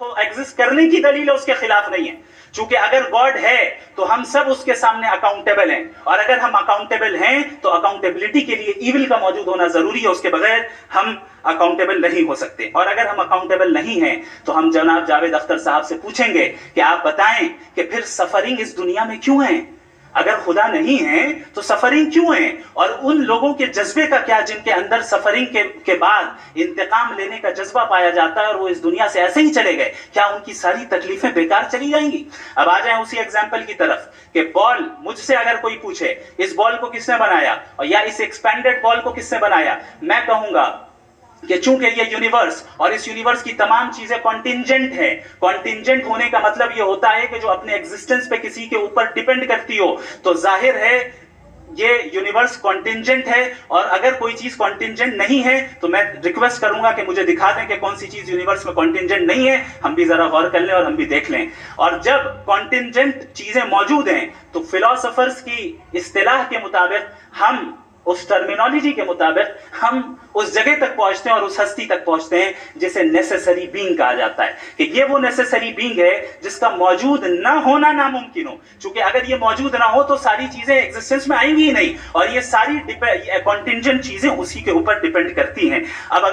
تو ایگزسٹ کرنے کی دلیل ہے اس کے خلاف نہیں ہے. چونکہ اگر گاڈ ہے تو ہم سب اس کے سامنے اکاؤنٹیبل ہیں, اور اگر ہم اکاؤنٹیبل ہیں تو اکاؤنٹیبلٹی کے لیے ایول کا موجود ہونا ضروری ہے, اس کے بغیر ہم اکاؤنٹیبل نہیں ہو سکتے. اور اگر ہم اکاؤنٹیبل نہیں ہیں تو ہم جناب جاوید اختر صاحب سے پوچھیں گے کہ آپ بتائیں کہ پھر سفرنگ اس دنیا میں کیوں ہے؟ اگر خدا نہیں ہے تو سفرنگ کیوں ہے؟ اور ان لوگوں کے جذبے کا کیا جن کے اندر سفرنگ کے بعد انتقام لینے کا جذبہ پایا جاتا ہے اور وہ اس دنیا سے ایسے ہی چلے گئے؟ کیا ان کی ساری تکلیفیں بیکار چلی جائیں گی؟ اب آ جائیں اسی ایگزامپل کی طرف کہ بال, مجھ سے اگر کوئی پوچھے اس بال کو کس نے بنایا اور یا اس ایکسپینڈڈ بال کو کس نے بنایا, میں کہوں گا کہ چونکہ یہ یونیورس اور اس یونیورس کی تمام چیزیں کانٹینجنٹ ہے. کانٹینجنٹ ہونے کا مطلب یہ ہوتا ہے کہ جو اپنے ایگزسٹنس پہ کسی کے اوپر ڈیپینڈ کرتی ہو, تو ظاہر ہے یہ یونیورس کانٹینجنٹ ہے. اور اگر کوئی چیز کانٹینجنٹ نہیں ہے تو میں ریکویسٹ کروں گا کہ مجھے دکھا دیں کہ کون سی چیز یونیورس میں کانٹینجنٹ نہیں ہے. ہم بھی ذرا غور کر لیں اور ہم بھی دیکھ لیں. اور جب کانٹینجنٹ چیزیں موجود ہیں تو فلاسفرز کی اصطلاح کے مطابق, ہم اس ٹرمینالوجی کے مطابق ہم اس جگہ تک پہنچتے ہیں اور اس ہستی تک پہنچتے ہیں جسے نیسیسری بینگ کہا جاتا ہے, کہ یہ وہ نیسیسری بینگ ہے جس کا موجود نہ ہونا ناممکن ہو. چونکہ اگر یہ موجود نہ ہو تو ساری چیزیں ایگزسٹنس میں آئیں گی ہی نہیں, اور یہ ساری کانٹینجنٹ چیزیں اسی کے اوپر ڈیپینڈ کرتی ہیں. اب اگر